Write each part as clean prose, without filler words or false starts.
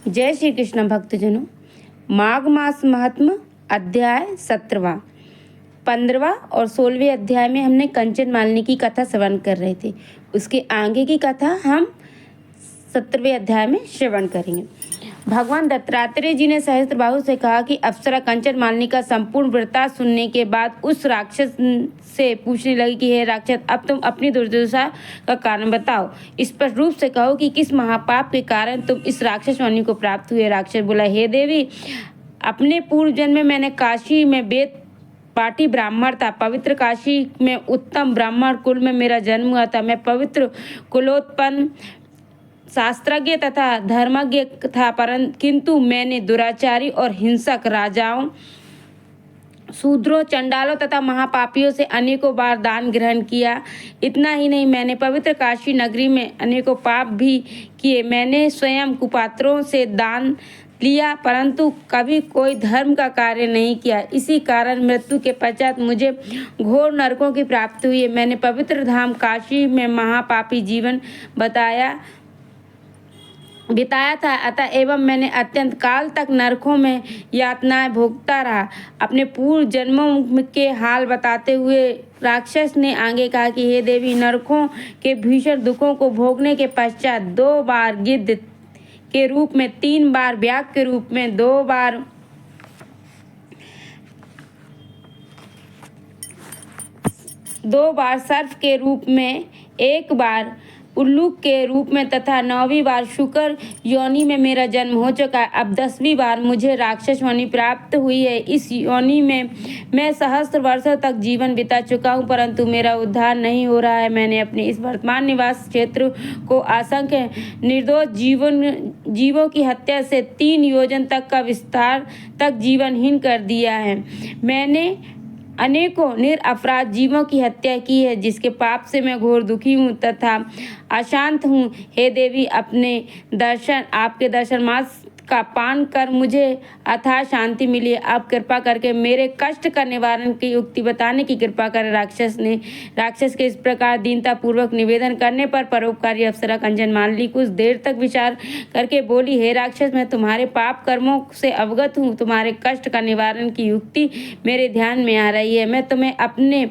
जय श्री कृष्ण भक्तजनों। माघ मास महात्म अध्याय 17वां, 15वां और 16वें अध्याय में हमने कंचन मालिनी की कथा श्रवण कर रहे थे। उसके आगे की कथा हम 17वें अध्याय में श्रवण करेंगे। भगवान दत्तात्रेय जी ने सहस्त्रबाहु से कहा कि अप्सरा कंचन मालिनी का संपूर्ण वृत्तांत सुनने के बाद उस राक्षस से पूछने लगी कि हे राक्षस, अब तुम अपनी दुर्दशा का कारण बताओ। स्पष्ट रूप से कहो कि किस महापाप के कारण तुम इस राक्षस योनि को प्राप्त हुए। राक्षस बोला, हे देवी, अपने पूर्व जन्म में मैंने काशी में वेद पाठी ब्राह्मण था। पवित्र काशी में उत्तम ब्राह्मण कुल में मेरा जन्म हुआ था। मैं पवित्र कुलोत्पन्न शास्त्रज्ञ तथा धर्मज्ञ था, किंतु मैंने दुराचारी और हिंसक राजाओं, शूद्रों, चंडालों तथा महापापियों से अनेकों बार दान ग्रहण किया। इतना ही नहीं, मैंने पवित्र काशी नगरी में अनेकों पाप भी किए। मैंने स्वयं कुपात्रों से दान लिया, परंतु कभी कोई धर्म का कार्य नहीं किया। इसी कारण मृत्यु के पश्चात मुझे घोर नरकों की प्राप्ति हुई। मैंने पवित्र धाम काशी में महापापी जीवन बिताया था, अतः एवं मैंने अत्यंत काल तक नरकों में यातनाएं भोगता रहा। अपने पूर्व जन्मों के हाल बताते हुए राक्षस ने आगे कहा कि हे देवी, नरकों के भीषण दुखों को भोगने के पश्चात 2 बार गिद्ध के रूप में, 3 बार व्याघ्र के रूप में, 2 बार सर्प के रूप में, 1 बार उल्लूक के रूप में तथा 9वीं बार शुकर योनि में मेरा जन्म हो चुका है। अब 10वीं बार मुझे राक्षस योनि प्राप्त हुई है। इस योनि में मैं सहस्त्र वर्षों तक जीवन बिता चुका हूँ, परंतु मेरा उद्धार नहीं हो रहा है। मैंने अपने इस वर्तमान निवास क्षेत्र को असंख्य निर्दोष जीवों की हत्या से 3 योजन तक का विस्तार तक जीवनहीन कर दिया है। मैंने अनेकों निरपराध जीवों की हत्या की है, जिसके पाप से मैं घोर दुखी हूँ तथा अशांत हूँ। हे देवी, आपके दर्शन मास का पान कर मुझे अथाह शांति मिली है। आप कृपा करके मेरे कष्ट का निवारण की युक्ति बताने की कृपा करें। राक्षस के इस प्रकार दीनता पूर्वक निवेदन करने पर परोपकारी अप्सरा कंचन मालिनी कुछ देर तक विचार करके बोली, हे राक्षस, मैं तुम्हारे पाप कर्मों से अवगत हूँ। तुम्हारे कष्ट का निवारण की युक्ति मेरे ध्यान में आ रही है। मैं तुम्हें अपने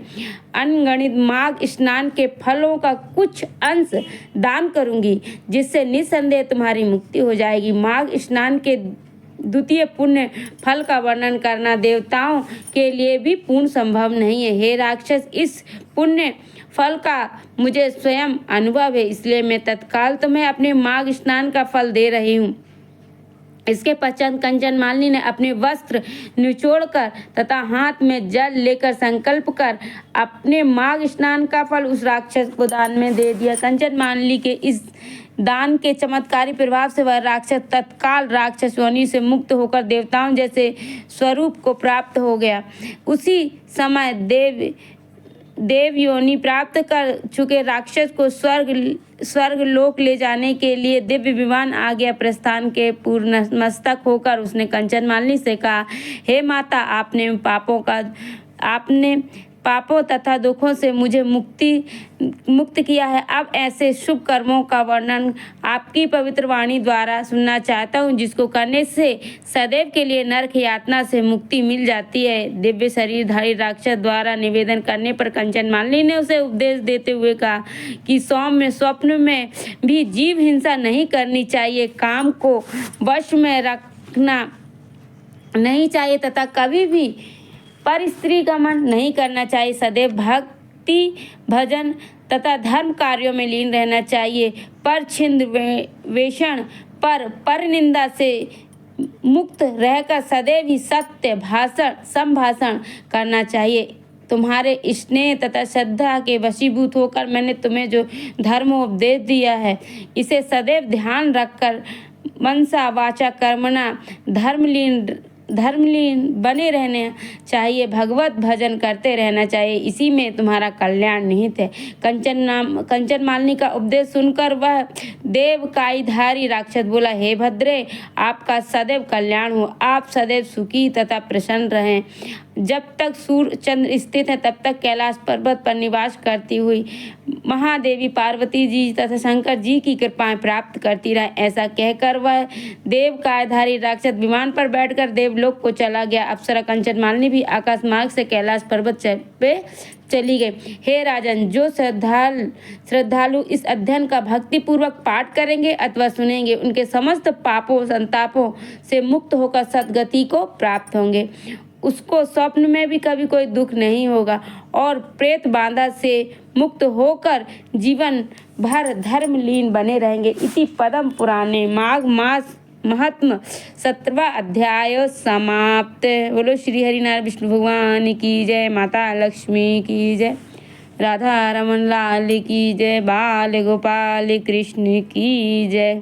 अनगणित माघ स्नान के फलों का कुछ अंश दान करूंगी, जिससे निस्संदेह तुम्हारी मुक्ति हो जाएगी। माघ स्नान के द्वितीय पुण्य फल का वर्णन करना देवताओं के लिए भी पूर्ण संभव नहीं है। हे राक्षस, इस पुण्य फल का मुझे स्वयं अनुभव है, इसलिए मैं तत्काल तुम्हें अपने माघ स्नान का फल दे रही हूँ। इसके पश्चात कंचन मालिनी ने अपने वस्त्र निचोड़कर तथा हाथ में जल लेकर संकल्प कर अपने माघ स्नान का फल उस राक्षस को दान में दे दिया। कंचन मालिनी के इस दान के चमत्कारी प्रभाव से वह राक्षस तत्काल राक्षस योनि से मुक्त होकर देवताओं जैसे स्वरूप को प्राप्त हो गया। उसी समय देव योनि प्राप्त कर चुके राक्षस को स्वर्ग लोक ले जाने के लिए दिव्य विमान आ गया। प्रस्थान के पूर्ण मस्तक होकर उसने कंचन मालिनी से कहा, हे माता, आपने पापों तथा दुखों से मुझे मुक्त किया है। अब ऐसे शुभ कर्मों का वर्णन आपकी पवित्र वाणी द्वारा सुनना चाहता हूँ, जिसको करने से सदैव के लिए नरक यातना से मुक्ति मिल जाती है। दिव्य शरीरधारी राक्षस द्वारा निवेदन करने पर कंचन मालिनी ने उसे उपदेश देते हुए कहा कि सौम्य स्वप्न में भी जीव हिंसा नहीं करनी चाहिए, काम को वश में रखना नहीं चाहिए तथा कभी भी पर स्त्री गमन नहीं करना चाहिए। सदैव भक्ति, भजन तथा धर्म कार्यों में लीन रहना चाहिए। पर छिंद वेषण पर निंदा से मुक्त रहकर सदैव ही सत्य संभाषण करना चाहिए। तुम्हारे स्नेह तथा श्रद्धा के वशीभूत होकर मैंने तुम्हें जो धर्मोपदेश दिया है, इसे सदैव ध्यान रखकर मनसा वाचा कर्मणा धर्मलीन बने रहना चाहिए, भगवत भजन करते रहना चाहिए, इसी में तुम्हारा कल्याण निहित है। कंचन मालिनी का उपदेश सुनकर वह देवकाईधारी राक्षस बोला, हे भद्रे, आपका सदैव कल्याण हो, आप सदैव सुखी तथा प्रसन्न रहें। जब तक सूर्य चंद्र स्थित है तब तक कैलाश पर्वत पर निवास करती हुई महादेवी पार्वती जी तथा शंकर जी की कृपाएं प्राप्त करती रहे। ऐसा कहकर वह देवकायधारी राक्षस विमान पर बैठकर देवलोक को चला गया। अप्सरा कंचन मालिनी भी आकाश मार्ग से कैलाश पर्वत पे चली गई। हे राजन, जो श्रद्धालु इस अध्ययन का भक्ति पूर्वक पाठ करेंगे अथवा सुनेंगे, उनके समस्त पापों संतापों से मुक्त होकर सद्गति को प्राप्त होंगे। उसको स्वप्न में भी कभी कोई दुख नहीं होगा और प्रेत बाधा से मुक्त होकर जीवन भर धर्मलीन बने रहेंगे। इति पद्म पुराणे माघ मास महात्म 17वां अध्याय समाप्त। बोलो श्री हरिनारायण विष्णु भगवान की जय, माता लक्ष्मी की जय, राधा रमन लाल की जय, बाल गोपाल कृष्ण की जय।